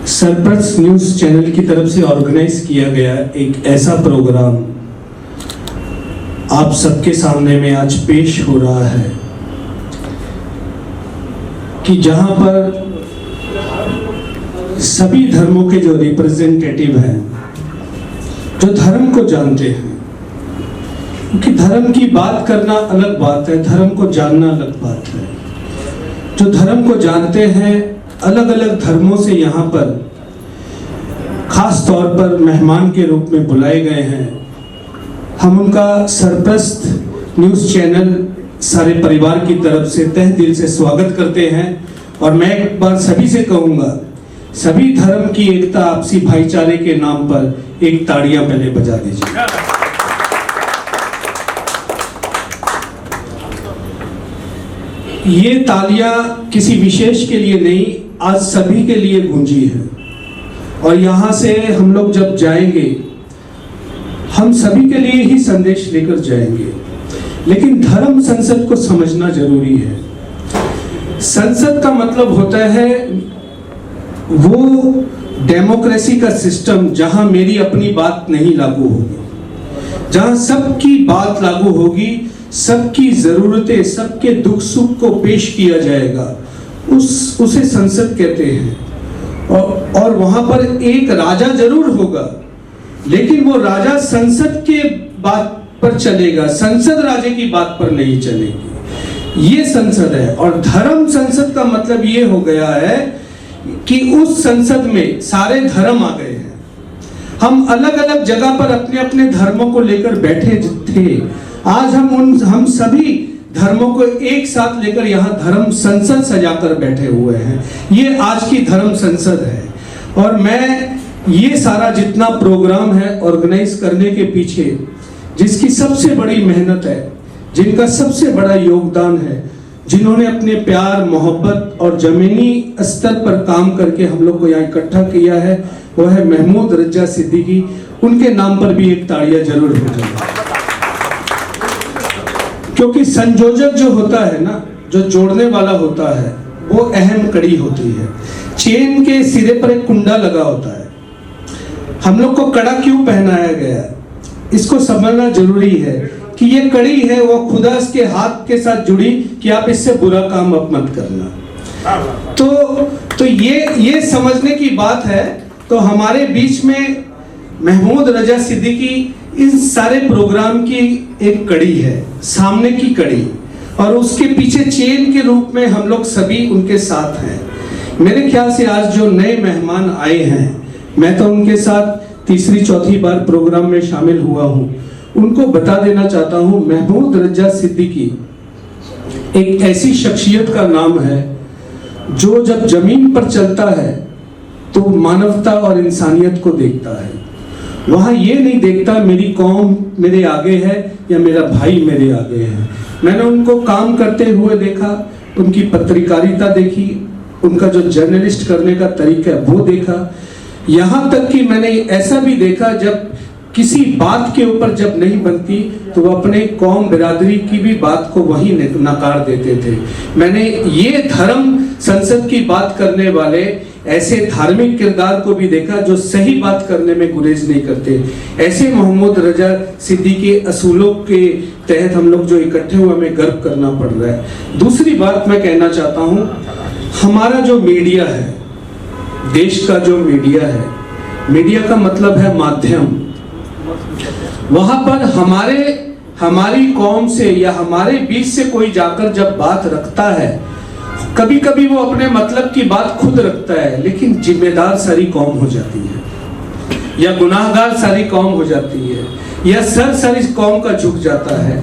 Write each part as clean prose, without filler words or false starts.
सरप्रस news channel की तरफ से ऑर्गेनाइज किया गया एक ऐसा प्रोग्राम आप सबके सामने में आज पेश हो रहा है कि जहां पर सभी धर्मों के जो रिप्रेजेंटेटिव हैं, जो धर्म को जानते हैं, क्योंकि धर्म की बात करना अलग बात है, धर्म को जानना अलग बात है। जो धर्म को जानते हैं, अलग अलग धर्मों से यहाँ पर खास तौर पर मेहमान के रूप में बुलाए गए हैं। हम उनका सरप्रस न्यूज़ चैनल सारे परिवार की तरफ से तहे दिल से स्वागत करते हैं। और मैं एक बार सभी से कहूँगा, सभी धर्म की एकता, आपसी भाईचारे के नाम पर एक ताड़ियां पहले बजा दीजिए। ये तालियां किसी विशेष के लिए नहीं, आज सभी के लिए गूंजी है। और यहाँ से हम लोग जब जाएंगे, हम सभी के लिए ही संदेश लेकर जाएंगे। लेकिन धर्म संसद को समझना जरूरी है। संसद का मतलब होता है वो डेमोक्रेसी का सिस्टम जहां मेरी अपनी बात नहीं लागू होगी, जहां सबकी बात लागू होगी, सबकी जरूरतें, सबके दुख सुख को पेश किया जाएगा, उसे संसद कहते हैं। और वहां पर एक राजा जरूर होगा, लेकिन वो राजा संसद के बात पर चलेगा, संसद राजे की बात पर नहीं चलेगी। ये संसद है। और धर्म संसद का मतलब ये हो गया है कि उस संसद में सारे धर्म आ गए हैं। हम अलग अलग जगह पर अपने अपने धर्मों को लेकर बैठे थे, आज हम सभी धर्मों को एक साथ लेकर यहाँ धर्म संसद सजाकर बैठे हुए हैं। ये आज की धर्म संसद है। और मैं ये सारा जितना प्रोग्राम है ऑर्गेनाइज करने के पीछे जिसकी सबसे बड़ी मेहनत है, जिनका सबसे बड़ा योगदान है, जिन्होंने अपने प्यार, मोहब्बत और जमीनी स्तर पर काम करके हम लोग को यहाँ इकट्ठा किया है, वो है महमूद रजा सिद्दीकी। उनके नाम पर भी एक ताड़ियां जरूर हो जाए, क्योंकि संयोजक जो होता है ना, जो जोड़ने वाला होता है, वो अहम कड़ी होती है। चेन के सिरे पर एक कुंडा लगा होता है। हम लोग को कड़ा क्यों पहनाया गया, इसको समझना जरूरी है कि ये कड़ी है वो खुदा के हाथ के साथ जुड़ी कि आप इससे बुरा काम अब मत करना। तो ये समझने की बात है। तो हमारे बीच में महमूद रजा सिद्दीकी इन सारे प्रोग्राम की एक कड़ी है, सामने की कड़ी, और उसके पीछे चेन के रूप में हम लोग सभी उनके साथ हैं। मेरे ख्याल से आज जो नए मेहमान आए हैं, मैं तो उनके साथ तीसरी चौथी बार प्रोग्राम में शामिल हुआ हूं, उनको बता देना चाहता हूं, महमूद रजा सिद्दीकी एक ऐसी शख्सियत का नाम है जो जब जमीन पर चलता है तो मानवता और इंसानियत को देखता है। वहां ये नहीं देखता मेरी कौम मेरे आगे है या मेरा भाई मेरे आगे है। मैंने उनको काम करते हुए देखा, उनकी पत्रकारिता देखी, उनका जो जर्नलिस्ट करने का तरीका है वो देखा। यहाँ तक कि मैंने ऐसा भी देखा जब किसी बात के ऊपर जब नहीं बनती तो वो अपने कौम बिरादरी की भी बात को वही नकार देते थे। मैंने ये धर्म संसद की बात करने वाले ऐसे धार्मिक किरदार को भी देखा जो सही बात करने में गुरेज नहीं करते। ऐसे महमूद रजा सिद्दीकी असूलों के तहत हम लोग जो इकट्ठे हुए, हमें गर्व करना पड़ रहा है। दूसरी बात मैं कहना चाहता हूँ, हमारा जो मीडिया है, देश का जो मीडिया है, मीडिया का मतलब है माध्यम। वहां पर हमारी कौम से या हमारे बीच से कोई जाकर जब बात रखता है, कभी कभी वो अपने मतलब की बात खुद रखता है, लेकिन जिम्मेदार सारी कौम हो जाती है या गुनाहगार सारी कौम हो जाती है या सर सारी कौम का झुक जाता है।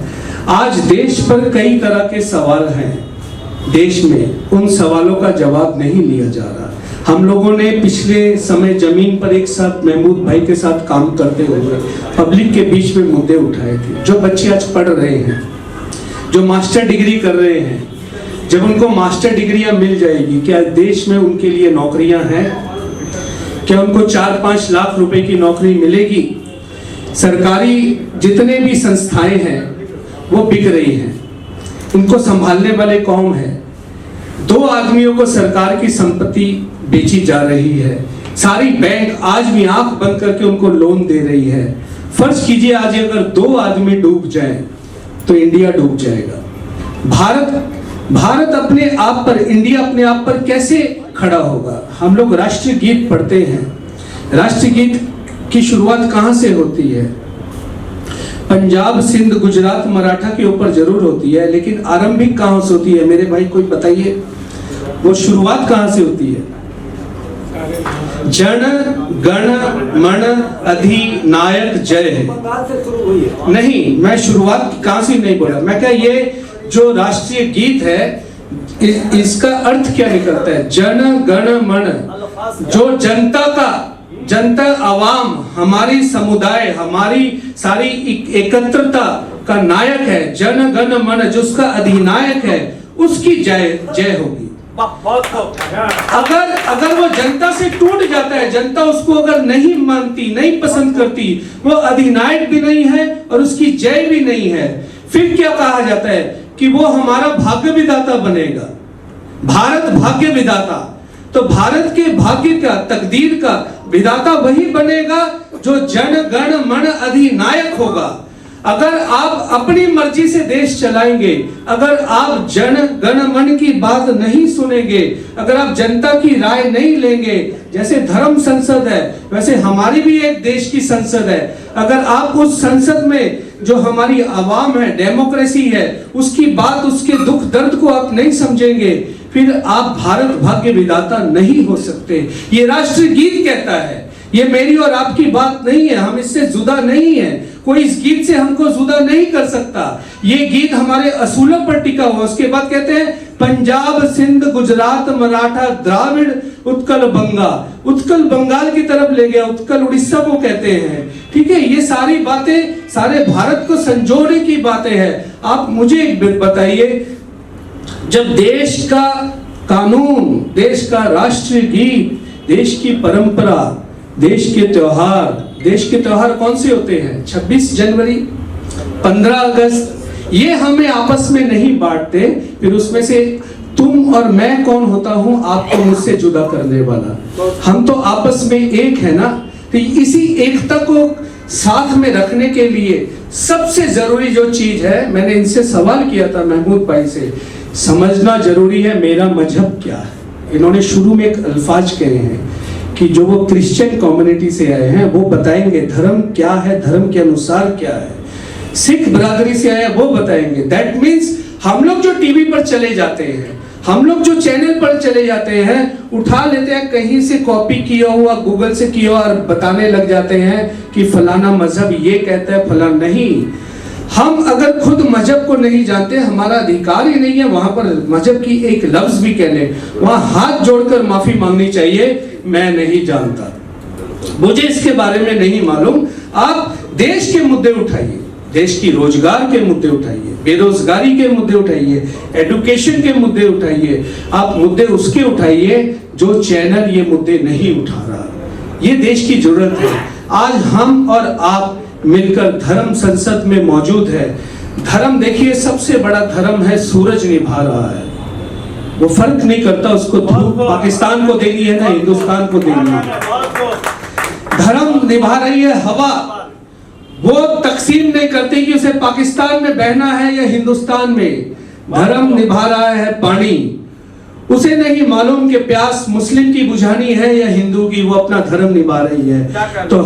आज देश पर कई तरह के सवाल हैं, देश में उन सवालों का जवाब नहीं लिया जा रहा। हम लोगों ने पिछले समय जमीन पर एक साथ महमूद भाई के साथ काम करते हुए पब्लिक के बीच में मुद्दे उठाए थे। जो बच्चे आज पढ़ रहे हैं, जो मास्टर डिग्री कर रहे हैं, जब उनको मास्टर डिग्रियां मिल जाएगी, क्या देश में उनके लिए नौकरियां हैं? क्या उनको 4-5 लाख रुपए की नौकरी मिलेगी? सरकारी जितने भी संस्थाएं हैं वो बिक रही हैं, उनको संभालने वाले कौन है? 2 आदमियों को सरकार की संपत्ति बेची जा रही है। सारी बैंक आज भी आंख बंद करके उनको लोन दे रही है। फर्ज कीजिए आज अगर 2 आदमी डूब जाएं तो इंडिया डूब जाएगा। भारत अपने आप पर, इंडिया अपने आप पर कैसे खड़ा होगा? हम लोग राष्ट्रीय गीत पढ़ते हैं। राष्ट्रीय गीत की शुरुआत कहां से होती है? पंजाब, सिंध, गुजरात, मराठा के ऊपर जरूर होती है, लेकिन आरंभिक कहां से होती है? मेरे भाई कोई बताइए, वो शुरुआत कहां से होती है? जन गण मन अधिनायक जय है। नहीं, मैं शुरुआत कहां से नहीं बोला। मैं क्या, ये जो राष्ट्रीय गीत है इसका अर्थ क्या निकलता है? जन गण मन, जो जनता आवाम, हमारी समुदाय, हमारी सारी एकत्रता का नायक है। जन गण मन जो उसका अधिनायक है, उसकी जय होगी। अगर वो जनता से टूट जाता है, जनता उसको अगर नहीं मानती, नहीं पसंद करती, वो अधिनायक भी नहीं है और उसकी जय भी नहीं है, फिर क्या कहा जाता है कि वो हमारा भाग्य विधाता बनेगा। भारत भाग्य विधाता, तो भारत के भाग्य का, तकदीर का विधाता वही बनेगा जो जन गण मन अधिनायक होगा। अगर आप अपनी मर्जी से देश चलाएंगे, अगर आप जन गण मन की बात नहीं सुनेंगे, अगर आप जनता की राय नहीं लेंगे, जैसे धर्म संसद है वैसे हमारी भी एक देश की संसद है, अगर आप उस संसद में जो हमारी आवाम है, डेमोक्रेसी है, उसकी बात, उसके दुख दर्द को आप नहीं समझेंगे, फिर आप भारत भाग्य विधाता नहीं हो सकते। ये राष्ट्रीय गीत कहता है, ये मेरी और आपकी बात नहीं है, हम इससे जुदा नहीं है, कोई इस गीत से हमको जुदा नहीं कर सकता। ये गीत हमारे असूलों पर टिका हुआ। उसके बाद कहते हैं पंजाब, सिंध, गुजरात, मराठा, द्राविड़, उत्कल बंगा। उत्कल बंगाल की तरफ ले गया, उत्कल उड़ीसा को कहते हैं। ठीक है, ये सारी बातें सारे भारत को संजोने की बातें हैं। आप मुझे एक बताइए, जब देश का कानून, देश का राष्ट्रीय गीत, देश की परंपरा, देश के त्योहार कौन से होते हैं? 26 जनवरी, 15 अगस्त, ये हमें आपस में नहीं बांटते, फिर उसमें से तुम और मैं कौन होता हूं आपको मुझसे जुदा करने वाला? हम तो आपस में एक है ना। तो इसी एकता को साथ में रखने के लिए सबसे जरूरी जो चीज है, मैंने इनसे सवाल किया था महमूद भाई से, समझना जरूरी है मेरा मजहब क्या है। इन्होंने शुरू में एक अल्फाज कहे हैं कि जो वो क्रिश्चियन कम्युनिटी से आए हैं वो बताएंगे धर्म क्या है, धर्म के अनुसार क्या है। सिख बिरादरी से आए वो बताएंगे। दैट मीन्स हम लोग जो टीवी पर चले जाते हैं, हम लोग जो चैनल पर चले जाते हैं, उठा लेते हैं कहीं से कॉपी किया हुआ, गूगल से किया हुआ, और बताने लग जाते हैं कि फलाना मजहब ये कहता है, फलाना नहीं। हम अगर खुद मजहब को नहीं जानते, हमारा अधिकार ही नहीं है वहां पर मजहब की एक लफ्ज भी कह ले, वहां हाथ जोड़कर माफी मांगनी चाहिए, मैं नहीं जानता, मुझे इसके बारे में नहीं मालूम। आप देश के मुद्दे उठाइए, देश की रोजगार के मुद्दे उठाइए, बेरोजगारी के मुद्दे उठाइए, एजुकेशन के मुद्दे उठाइए। आप मुद्दे उसके उठाइए जो चैनल ये मुद्दे नहीं उठा रहा। ये देश की जरूरत है। आज हम और आप मिलकर धर्म संसद में मौजूद है। धर्म देखिए, सबसे बड़ा धर्म है सूरज निभा रहा है, वो फर्क नहीं करता उसको धूप पाकिस्तान को देनी है ना हिंदुस्तान को देनी है। धर्म निभा रही है हवा, वो तकसीम नहीं करती कि उसे पाकिस्तान में बहना है या हिंदुस्तान में। धर्म निभा रहा है पानी, उसे नहीं मालूम कि प्यास मुस्लिम की बुझानी है या हिंदू की, वो अपना धर्म निभा रही है। तो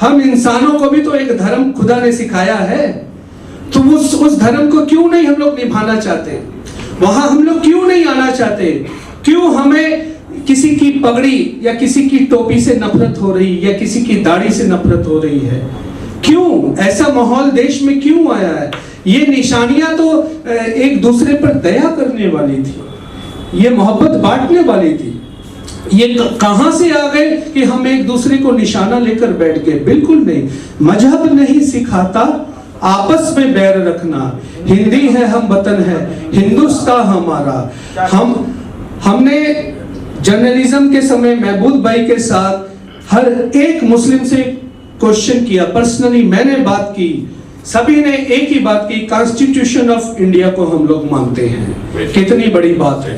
हम इंसानों को भी तो एक धर्म खुदा ने सिखाया है, तो उस धर्म को क्यों नहीं हम लोग निभाना चाहते? वहां हम लोग क्यों नहीं आना चाहते? क्यों हमें किसी की पगड़ी या किसी की टोपी से नफरत हो रही या किसी की दाढ़ी से नफरत हो रही है? क्यों ऐसा माहौल देश में क्यों आया है? ये निशानियां तो एक दूसरे पर दया करने वाली थी, ये मोहब्बत बांटने वाली थी। ये कहां से आ गए कि हम एक दूसरे को निशाना लेकर बैठ गए? बिल्कुल नहीं। मजहब नहीं सिखाता आपस में बैर रखना। हिंदी है हम वतन है, हिंदुस्तान हमारा। हमने जर्नलिज्म के समय महबूब भाई के साथ हर एक मुस्लिम से क्वेश्चन किया, पर्सनली मैंने बात की, सभी ने एक ही बात की, कॉन्स्टिट्यूशन ऑफ इंडिया को हम लोग मानते हैं। कितनी बड़ी बात है,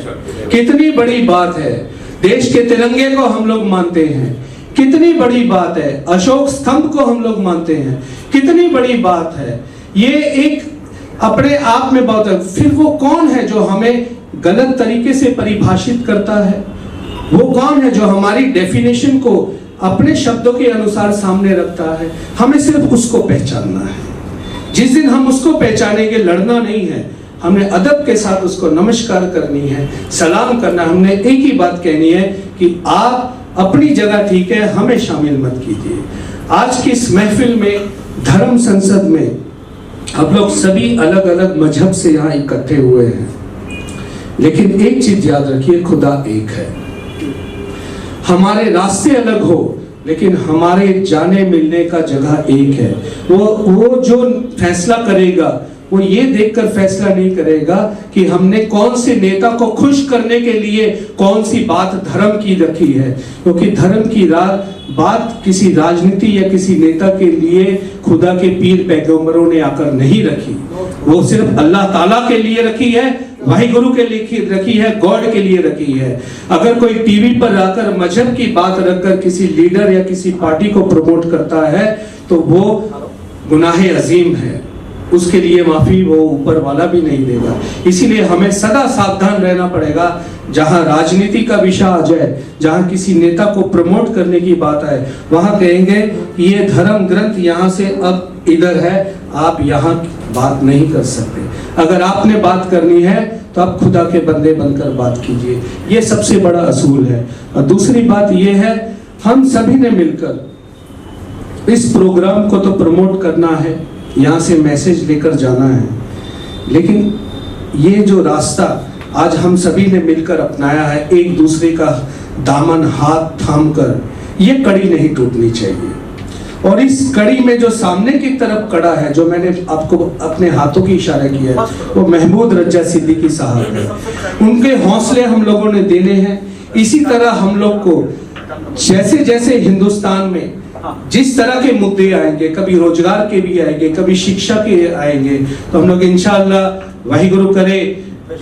कितनी बड़ी बात है। देश के तिरंगे को हम लोग मानते हैं, कितनी बड़ी बात है। अशोक स्तंभ को हम लोग मानते हैं, कितनी बड़ी बात है। ये एक अपने आप में बहुत है। फिर वो कौन है जो हमें गलत तरीके से परिभाषित करता है? वो कौन है जो हमारी डेफिनेशन को अपने शब्दों के अनुसार सामने रखता है? हमें सिर्फ उसको पहचानना है। जिस दिन हम उसको पहचानेंगे, लड़ना नहीं है, हमने अदब के साथ उसको नमस्कार करनी है, सलाम करना। हमने एक ही बात कहनी है कि आप अपनी जगह ठीक है, हमें शामिल मत कीजिए। आज की इस महफिल में, धर्म संसद में, हम लोग सभी अलग अलग मजहब से यहाँ इकट्ठे हुए हैं, लेकिन एक चीज याद रखिए, खुदा एक है। हमारे रास्ते अलग हो, लेकिन हमारे जाने मिलने का जगह एक है। वो जो फैसला करेगा, वो ये देखकर फैसला नहीं करेगा कि हमने कौन से नेता को खुश करने के लिए कौन सी बात धर्म की रखी है, क्योंकि धर्म की बात किसी राजनीति या किसी नेता के लिए खुदा के पीर पैगंबरों ने आकर नहीं रखी। वो सिर्फ अल्लाह ताला के लिए रखी है, वाहिगुरु के लिए रखी है, गॉड के लिए रखी है। अगर कोई टीवी पर आकर मजहब की बात रखकर किसी लीडर या किसी पार्टी को प्रमोट करता है, तो वो गुनाह अजीम है, उसके लिए माफी वो ऊपर वाला भी नहीं देगा। इसीलिए हमें सदा सावधान रहना पड़ेगा। जहां राजनीति का विषय आ जाए, जहां किसी नेता को प्रमोट करने की बात आए, वहां कहेंगे कि ये धर्म ग्रंथ यहाँ से अब इधर है, आप यहाँ बात नहीं कर सकते। अगर आपने बात करनी है तो आप खुदा के बंदे बनकर बात कीजिए। ये सबसे बड़ा असूल है। और दूसरी बात ये है, हम सभी ने मिलकर इस प्रोग्राम को तो प्रमोट करना है, यहाँ से मैसेज लेकर जाना है, लेकिन ये जो रास्ता आज हम सभी ने मिलकर अपनाया है, एक दूसरे का दामन हाथ थामकर, ये कड़ी नहीं टूटनी चाहिए। और इस कड़ी में जो सामने की तरफ कड़ा है, जो मैंने आपको अपने हाथों की इशारा किया है, वो महमूद रजा सिद्दीकी साहब है। उनके हौसले हम लोगों ने देने हैं। इसी तरह हम लोग को जैसे जैसे हिंदुस्तान में जिस तरह के मुद्दे आएंगे, कभी रोजगार के भी आएंगे, कभी शिक्षा के आएंगे, तो हम लोग इंशाअल्लाह वाहिगुरु करे,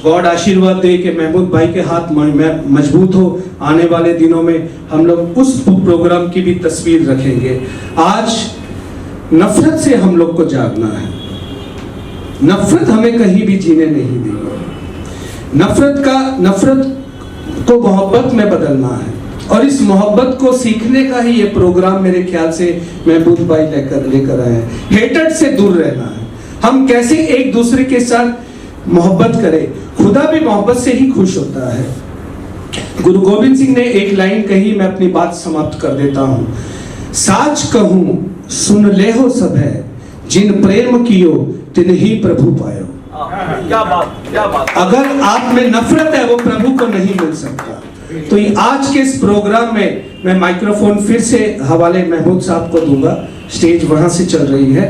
गॉड आशीर्वाद दे कि महमूद भाई के हाथ मजबूत हो। आने वाले दिनों में हम लोग उस प्रोग्राम की भी तस्वीर रखेंगे। आज नफरत से हम लोग को जागना है। नफरत हमें कहीं भी जीने नहीं देगी। नफरत को मोहब्बत में बदलना है, और इस मोहब्बत को सीखने का ही ये प्रोग्राम मेरे ख्याल से महमूद भाई लेकर आए हैं। हेटर्ड से दूर रहना है। हम कैसे एक दूसरे के साथ मोहब्बत करें। खुदा भी मोहब्बत से ही खुश होता है। गुरु गोविंद सिंह ने एक लाइन कही, मैं अपनी बात समाप्त कर देता हूं। साच कहूं सुन ले हो सब है, जिन प्रेम कियो तिन ही प्रभु पायो। क्या बात। अगर आप में नफरत है, वो प्रभु को नहीं मिल सकता। तो आज के इस प्रोग्राम में मैं माइक्रोफोन फिर से हवाले महमूद साहब को दूंगा। स्टेज वहां से चल रही है,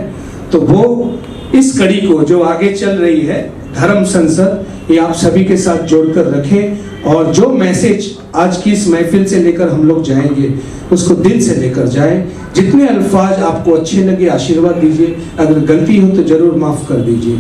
तो वो इस कड़ी को जो आगे चल रही है धर्म संसद, ये आप सभी के साथ जोड़कर रखें, और जो मैसेज आज की इस महफिल से लेकर हम लोग जाएंगे, उसको दिल से लेकर जाएं। जितने अल्फाज आपको अच्छे लगे आशीर्वाद दीजिए, अगर गलती हो तो जरूर माफ कर दीजिए।